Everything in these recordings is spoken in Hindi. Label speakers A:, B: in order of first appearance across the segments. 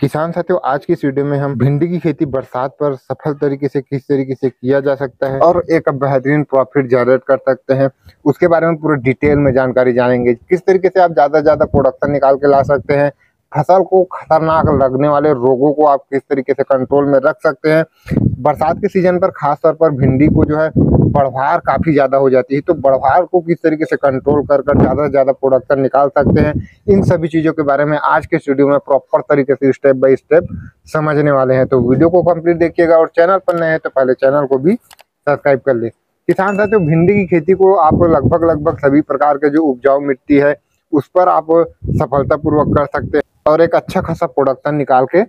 A: किसान साथियों, आज की इस वीडियो में हम भिंडी की खेती बरसात पर सफल तरीके से किस तरीके से किया जा सकता है और एक बेहतरीन प्रॉफिट जनरेट कर सकते हैं, उसके बारे में पूरे डिटेल में जानकारी जानेंगे। किस तरीके से आप ज्यादा से ज्यादा प्रोडक्शन निकाल के ला सकते हैं, फसल को खतरनाक लगने वाले रोगों को आप किस तरीके से कंट्रोल में रख सकते हैं। बरसात के सीजन पर खास तौर पर भिंडी को जो है बढ़वार काफी ज्यादा हो जाती है, तो बढ़वार को किस तरीके से कंट्रोल कर ज्यादा से ज्यादा प्रोडक्शन निकाल सकते हैं, इन सभी चीजों के बारे में आज के वीडियो में प्रॉपर तरीके से स्टेप बाय स्टेप समझने वाले हैं। तो वीडियो को कंप्लीट देखिएगा और चैनल पर नए हैं तो पहले चैनल को भी सब्सक्राइब कर ले। किसान साथियों, भिंडी की खेती को आप लगभग सभी प्रकार के जो उपजाऊ मिट्टी है उस पर आप सफलतापूर्वक कर सकते हैं और एक अच्छा खासा प्रोडक्शन निकाल के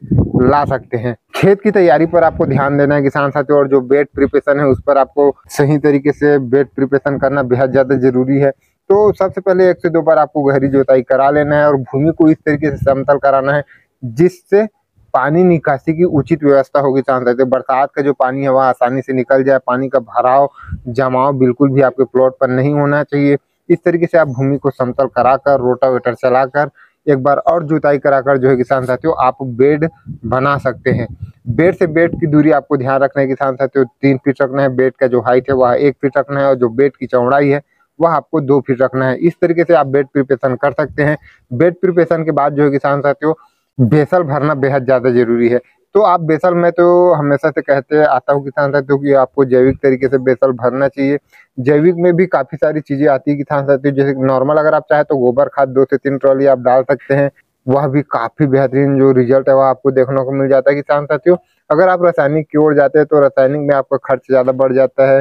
A: ला सकते हैं। खेत की तैयारी पर आपको ध्यान देना है किसान साथियों, और जो बेड प्रिपरेशन है उस पर आपको सही तरीके से बेड प्रिपरेशन करना बेहद ज्यादा जरूरी है। तो सबसे पहले 1 से 2 बार आपको गहरी जुताई करा लेना है और भूमि को इस तरीके से समतल कराना है जिससे पानी निकासी की उचित व्यवस्था होगी। किसान साथियों, बरसात का जो पानी है वह आसानी से निकल जाए, पानी का भराव जमाव बिल्कुल भी आपके प्लॉट पर नहीं होना चाहिए। इस तरीके से आप भूमि को समतल कराकर रोटावेटर चलाकर एक बार और जुताई कराकर जो है किसान साथियों आप बेड बना सकते हैं। बेड से बेड की दूरी आपको ध्यान रखना है किसान साथियों, 3 फीट रखना है। बेड का जो हाइट है वह 1 फीट रखना है और जो बेड की चौड़ाई है वह आपको 2 फीट रखना है। इस तरीके से आप बेड प्रिपरेशन कर सकते हैं। बेड प्रिपरेशन के बाद जो है किसान साथियों बेसल भरना बेहद ज्यादा जरूरी है। तो आप बेसल में तो हमेशा से कहते आता हूँ किसान साथियों कि आपको जैविक तरीके से बेसल भरना चाहिए। जैविक में भी काफी सारी चीजें आती है किसान साथियों, जैसे नॉर्मल अगर आप चाहे तो गोबर खाद 2 से 3 ट्रॉली आप डाल सकते हैं, वह भी काफी बेहतरीन जो रिजल्ट है वह आपको देखने को मिल जाता है किसान साथियों। अगर आप रासायनिक की ओर जाते हैं तो रासायनिक में आपका खर्च ज्यादा बढ़ जाता है।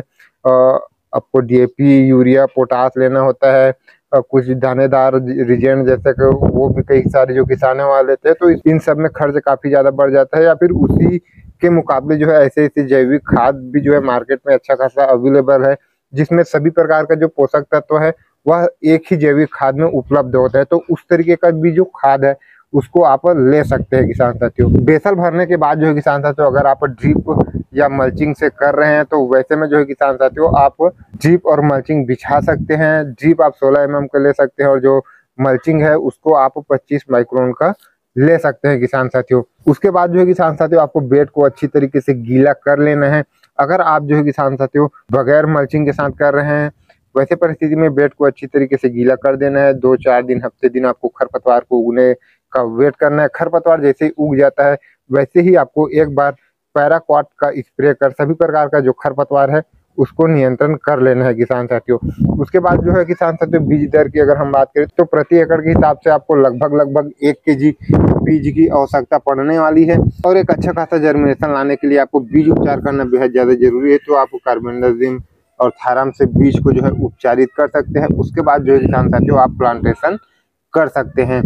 A: आपको डीएपी, यूरिया, पोटास लेना होता है, कुछ दानेदार रिजेंट जैसे कि वो भी कई सारे जो किसानों वाले लेते हैं, तो इन सब में खर्च काफी ज्यादा बढ़ जाता है। या फिर उसी के मुकाबले जो है ऐसे ऐसे जैविक खाद भी जो है मार्केट में अच्छा खासा अवेलेबल है, जिसमें सभी प्रकार का जो पोषक तत्व है वह एक ही जैविक खाद में उपलब्ध होता है। तो उस तरीके का भी जो खाद है उसको आप ले सकते हैं किसान साथियों। बेसल भरने के बाद जो है किसान साथियों अगर आप ड्रिप या मल्चिंग से कर रहे हैं तो वैसे में जो है किसान साथियों आप ड्रिप और मल्चिंग बिछा सकते हैं। ड्रिप आप 16 mm का ले सकते हैं और जो मल्चिंग है उसको आप 25 माइक्रोन का ले सकते हैं किसान साथियों। उसके बाद जो है किसान साथियों आपको बेड को अच्छी तरीके से गीला कर लेना है। अगर आप जो है किसान साथियों बगैर मल्चिंग के साथ कर रहे हैं वैसे परिस्थिति में बेड को अच्छी तरीके से गीला कर देना है। 2-4 दिन, हफ्ते दिन आपको खरपतवार को उगने का वेट करना है। खरपतवार जैसे ही उग जाता है वैसे ही आपको एक बार पैराक्वाट का स्प्रे कर सभी प्रकार का जो खरपतवार है उसको नियंत्रण कर लेना है किसान साथियों। उसके बाद जो है किसान साथियों बीज दर की अगर हम बात करें तो प्रति एकड़ के हिसाब से आपको लगभग 1 kg बीज की आवश्यकता पड़ने वाली है और एक अच्छा खासा जर्मिनेशन लाने के लिए आपको बीज उपचार करना बेहद ज्यादा जरूरी है। तो आप कार्बेंडाजिम और थायराम से बीज को जो है उपचारित कर सकते हैं। उसके बाद जो है किसान साथियों आप प्लांटेशन कर सकते हैं।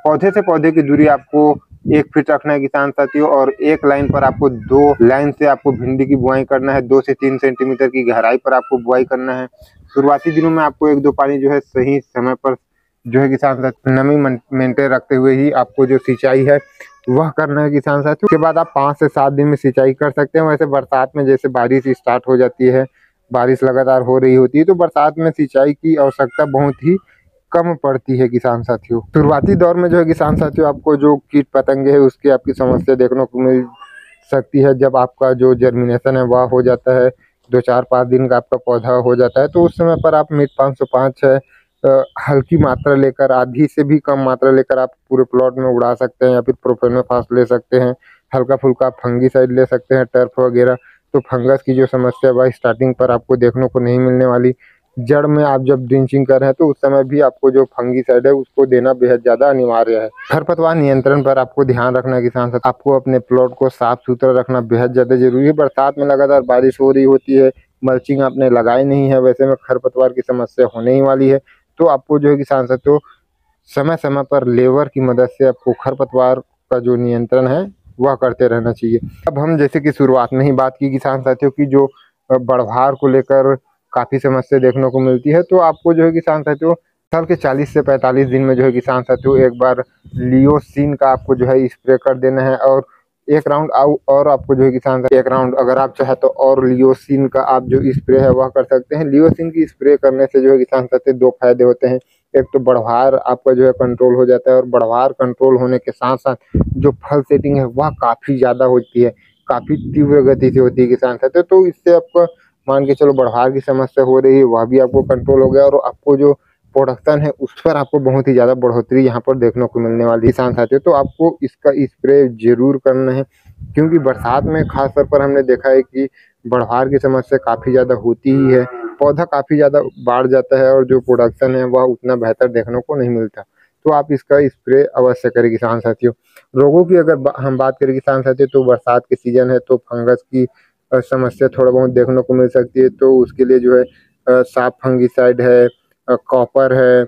A: पौधे से पौधे की दूरी आपको 1 फीट रखना है किसान साथियों और एक लाइन पर आपको 2 लाइन से आपको भिंडी की बुआई करना है। 2 से 3 सेंटीमीटर की गहराई पर आपको बुआई करना है। शुरुआती दिनों में आपको 1-2 पानी जो है सही समय पर जो है किसान साथियों नमी मेंटेन रखते हुए ही आपको जो सिंचाई है वह करना है किसान साथियों। उसके बाद आप 5 से 7 दिन में सिंचाई कर सकते हैं। वैसे बरसात में जैसे बारिश स्टार्ट हो जाती है, बारिश लगातार हो रही होती है, तो बरसात में सिंचाई की आवश्यकता बहुत ही कम पड़ती है किसान साथियों। शुरुआती दौर में जो है किसान साथियों आपको जो कीट पतंगे है उसकी आपकी समस्या देखने को मिल सकती है। जब आपका जो जर्मिनेशन है वह हो जाता है, 2-4-5 दिन का आपका पौधा हो जाता है, तो उस समय पर आप मिट 505 है हल्की मात्रा लेकर, आधी से भी कम मात्रा लेकर आप पूरे प्लॉट में उड़ा सकते हैं। या फिर प्रोफेनोफास ले सकते हैं, हल्का फुल्का फंगीसाइड ले सकते हैं, टर्फ वगैरह। तो फंगस की जो समस्या वह स्टार्टिंग पर आपको देखने को नहीं मिलने वाली। जड़ में आप जब ड्रिंचिंग कर रहे हैं तो उस समय भी आपको जो फंगीसाइड है उसको देना बेहद ज्यादा अनिवार्य है। खरपतवार नियंत्रण पर आपको ध्यान रखना है किसान साथियों। आपको अपने प्लॉट को साफ सुथरा रखना बेहद ज्यादा जरूरी है। बरसात में लगातार बारिश हो रही होती है, मल्चिंग आपने लगाई नहीं है, वैसे में खरपतवार की समस्या होने ही वाली है। तो आपको जो है किसान साथियों समय समय पर लेबर की मदद से आपको खरपतवार का जो नियंत्रण है वह करते रहना चाहिए। अब हम जैसे कि शुरुआत में ही बात की किसान साथियों की जो बढ़वार को लेकर काफी समस्या देखने को मिलती है, तो आपको जो है किसान साथियों साल के 40 से 45 दिन में जो है किसान साथियों एक बार लियोसिन का आपको जो है स्प्रे कर देना है। और एक राउंड और आपको जो है किसान एक राउंड अगर आप चाहे तो और लियोसिन का आप जो स्प्रे है वह कर सकते हैं। लियोसिन की स्प्रे करने से जो है किसान साथियों 2 फायदे होते हैं। एक तो बढ़वार आपका जो है कंट्रोल हो जाता है, और बढ़वार कंट्रोल होने के साथ साथ जो फल सेटिंग है वह काफ़ी ज़्यादा होती है, काफ़ी तीव्र गति से होती है किसान साथियों। तो इससे आपका मान के चलो बढ़वार की समस्या हो रही है वह भी आपको कंट्रोल हो गया, और आपको जो प्रोडक्शन है उस पर आपको बहुत ही ज़्यादा बढ़ोतरी यहाँ पर देखने को मिलने वाली है किसान साथियों। तो आपको इसका स्प्रे जरूर करना है, क्योंकि बरसात में खास तौर पर हमने देखा है कि बढ़वार की समस्या काफ़ी ज़्यादा होती ही है, पौधा काफ़ी ज़्यादा बढ़ जाता है और जो प्रोडक्शन है वह उतना बेहतर देखने को नहीं मिलता। तो आप इसका स्प्रे अवश्य करें किसान साथियों। रोगों की अगर हम बात करें किसान साथियों, तो बरसात के सीजन है तो फंगस की समस्या थोड़ा बहुत देखने को मिल सकती है। तो उसके लिए जो है साफ फंगिसाइड है, कॉपर है,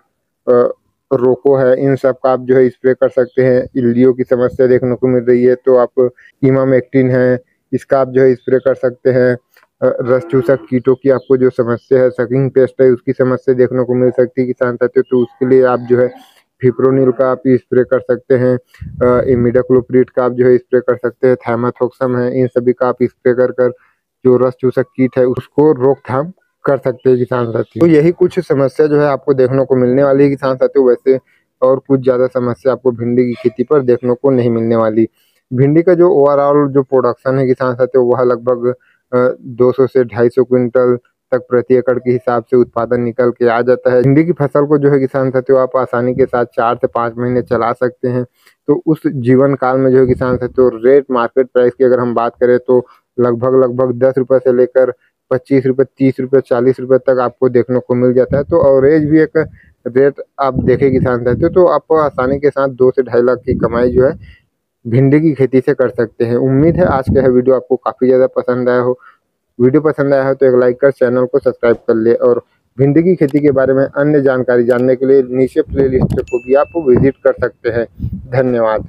A: रोको है, इन सब का आप जो है स्प्रे कर सकते हैं। इल्लियों की समस्या देखने को मिल रही है तो आप इमामेक्टिन है, इसका आप जो है स्प्रे कर सकते हैं। रस चूसक कीटों की आपको जो समस्या है, सकिंग पेस्ट है, उसकी समस्या देखने को मिल सकती है किसान साथियों। तो उसके लिए आप जो है फिप्रोनिल का आप स्प्रे कर सकते हैं, इमिडाक्लोप्रिड का आप जो है स्प्रे कर सकते हैं, थाइमेथॉक्सम है, इन सभी का आप स्प्रे कर कर जो रस चूसक कीट है उसको रोकथाम कर सकते हैं किसान साथियों। तो यही कुछ समस्या जो है आपको देखने को मिलने वाली है किसान साथियों। वैसे और कुछ ज़्यादा समस्या आपको भिंडी की खेती पर देखने को नहीं मिलने वाली। भिंडी का जो ओवरऑल जो प्रोडक्शन है किसान साथियों वह लगभग 200 से 250 क्विंटल तक प्रति एकड़ के हिसाब से उत्पादन निकल के आ जाता है। भिंडी की फसल को जो है किसान साथियों आप आसानी के साथ 4 से 5 महीने चला सकते हैं। तो उस जीवन काल में जो है किसान साथियों रेट मार्केट प्राइस की अगर हम बात करें तो लगभग 10 रुपये से लेकर 25 रुपये, 30 रुपये, 40 रुपये तक आपको देखने को मिल जाता है। तो एवरेज भी एक रेट आप देखें किसान साथियों तो आप आसानी के साथ 2 से 2.5 लाख की कमाई जो है भिंडी की खेती से कर सकते हैं। उम्मीद है आज का यह वीडियो आपको काफ़ी ज़्यादा पसंद आया हो। वीडियो पसंद आया हो तो एक लाइक कर चैनल को सब्सक्राइब कर ले, और भिंडी की खेती के बारे में अन्य जानकारी जानने के लिए नीचे प्लेलिस्ट को भी आप विजिट कर सकते हैं। धन्यवाद।